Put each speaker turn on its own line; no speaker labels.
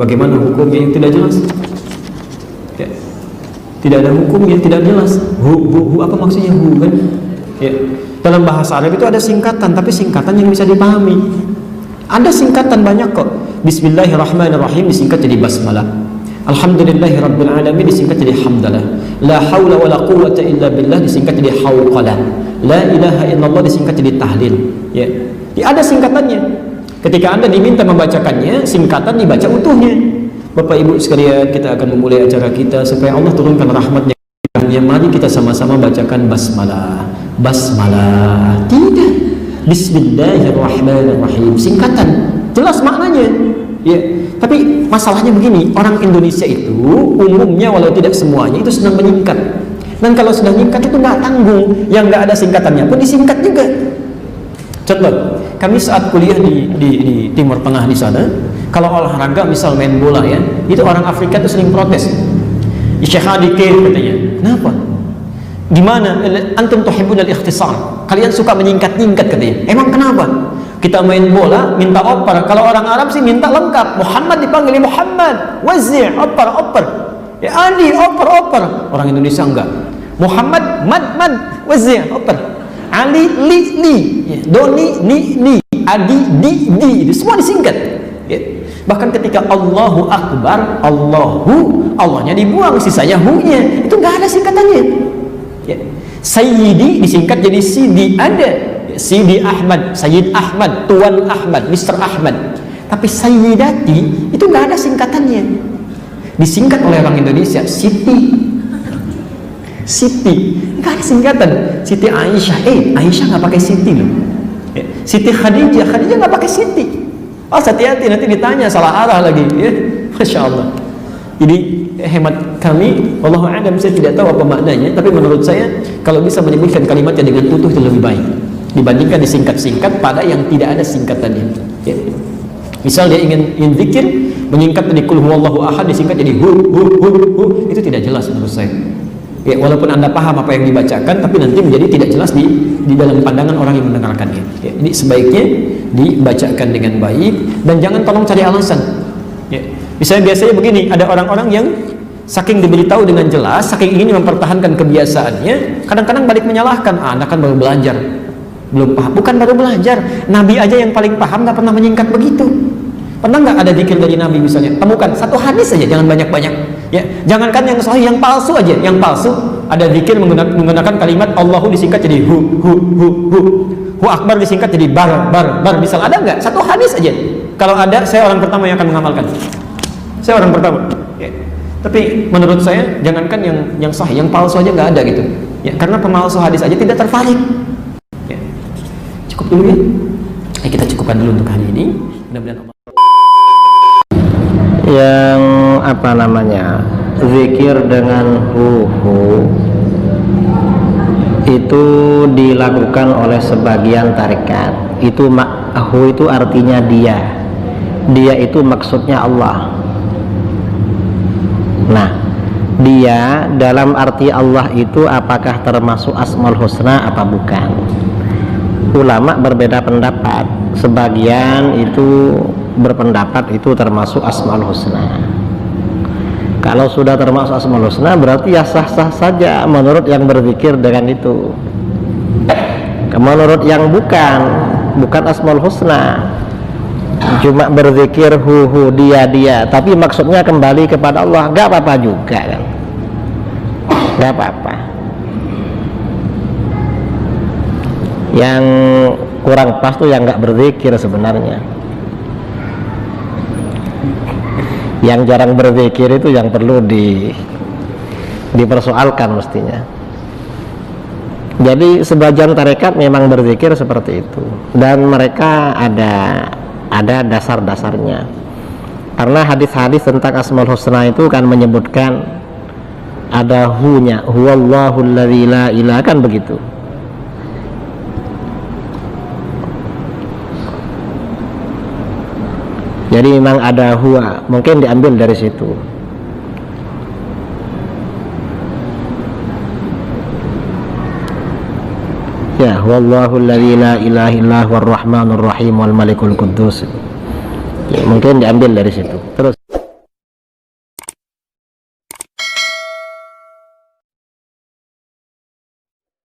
Bagaimana hukumnya yang tidak jelas? Ya. Tidak ada hukum yang tidak jelas. Hu apa maksudnya hu kan? Ya. Dalam bahasa Arab itu ada singkatan, tapi singkatan yang bisa dipahami. Ada singkatan banyak kok. Bismillahirrahmanirrahim disingkat jadi basmalah. Alhamdulillahirabbil alamin disingkat jadi hamdalah. La haula wala quwwata illa billah disingkat jadi hauqalah. La ilaha illallah disingkat jadi tahlil. Ya. Ada singkatannya. Ketika Anda diminta membacakannya, singkatan dibaca utuhnya. Bapak Ibu sekalian, kita akan memulai acara kita supaya Allah turunkan rahmatnya. Mari kita sama-sama bacakan basmalah. Basmalah. Tidak. Bismillahirrahmanirrahim. Singkatan. Jelas maknanya. Ya. Tapi masalahnya begini, orang Indonesia itu umumnya walau tidak semuanya itu senang menyingkat. Dan kalau sudah nyingkat itu nggak tanggung. Yang nggak ada singkatannya pun disingkat juga. Contoh, kami saat kuliah di Timur Tengah di sana, kalau olahraga misal main bola ya, itu orang Afrika itu sering protes. Syekh Hadi katanya, kenapa? Gimana? Antum tuhibbunal ikhtisar. Kalian suka menyingkat-nyingkat katanya. Emang kenapa? Kita main bola minta oper. Kalau orang Arab sih minta lengkap. Muhammad dipanggil Muhammad, Wazir, oper. Ya Ali, oper. Orang Indonesia enggak. Muhammad, mad, Wazir, oper. Ali, li, Doni, ni, Adi, di, itu semua disingkat. Ya. Bahkan ketika Allahu Akbar, Allahnya dibuang, sisanya hu-nya. Itu nggak ada singkatannya. Ya. Sayyidi disingkat jadi Sidi, ada. Ya. Sidi Ahmad, Sayyid Ahmad, Tuan Ahmad, Mr. Ahmad. Tapi Sayyidati itu nggak ada singkatannya. Disingkat oleh orang Indonesia Siti. Nggak ada singkatan. Siti Aisyah, Aisyah nggak pakai Siti loh. Ya. Siti Khadijah nggak pakai Siti. Oh, hati-hati nanti ditanya salah arah lagi. Ya. Masya Allah. Jadi hemat kami, wallahu a'lam, saya tidak tahu apa maknanya, tapi menurut saya kalau bisa menyebutkan kalimatnya dengan utuh itu lebih baik dibandingkan disingkat-singkat pada yang tidak ada singkatannya. Ya. Misal dia ingin zikir, menyingkat dari kul huwallahu ahad disingkat jadi hu, itu tidak jelas menurut saya. Ya, walaupun Anda paham apa yang dibacakan, tapi nanti menjadi tidak jelas di dalam pandangan orang yang mendengarkannya. Ya, jadi sebaiknya dibacakan dengan baik dan jangan tolong cari alasan. Ya, misalnya biasanya begini, ada orang-orang yang saking diberitahu dengan jelas, saking ingin mempertahankan kebiasaannya, kadang-kadang balik menyalahkan. Anda kan baru belajar, belum paham. Bukan baru belajar, Nabi aja yang paling paham nggak pernah menyingkat begitu. Pernah nggak ada zikir dari Nabi misalnya? Temukan satu hadis saja, jangan banyak-banyak. Ya, jangankan yang sahih, yang palsu aja. Yang palsu ada zikir menggunakan kalimat Allahu disingkat jadi hu. Hu akbar disingkat jadi bar. Misal ada nggak? Satu hadis aja. Kalau ada, saya orang pertama yang akan mengamalkan. Saya orang pertama. Ya. Tapi menurut saya jangankan yang sahih, yang palsu aja nggak ada gitu. Ya, karena pemalsu hadis aja tidak tertarik. Ya. Cukup dulu ya. Kita cukupkan dulu untuk hari ini. Mudah-mudahan Allah.
Yang apa namanya, zikir dengan hu itu dilakukan oleh sebagian tarekat. Itu hu itu artinya dia itu maksudnya Allah. Nah, dia dalam arti Allah itu apakah termasuk Asmaul Husna apa bukan? Ulama berbeda pendapat. Sebagian itu berpendapat itu termasuk Asmaul Husna. Kalau sudah termasuk Asmaul Husna berarti ya sah-sah saja menurut yang berzikir dengan itu. Menurut yang bukan Asmaul Husna, cuma berzikir hu dia, tapi maksudnya kembali kepada Allah, nggak apa-apa juga kan? Nggak apa-apa. Yang kurang pas tuh yang nggak berzikir sebenarnya. Yang jarang berzikir itu yang perlu dipersoalkan mestinya. Jadi sebagian tarekat memang berzikir seperti itu, dan mereka ada ada dasar-dasarnya. Karena hadis-hadis tentang Asmaul Husna itu kan menyebutkan ada hu-nya, huwallahul ladzi la ilaha, kan begitu. Jadi memang ada huwa, mungkin diambil dari situ. Ya, huwallahul ladzi la ilaha illa huwar rahmanur rahim wal malikul quddus. Ya, mungkin diambil dari situ. Terus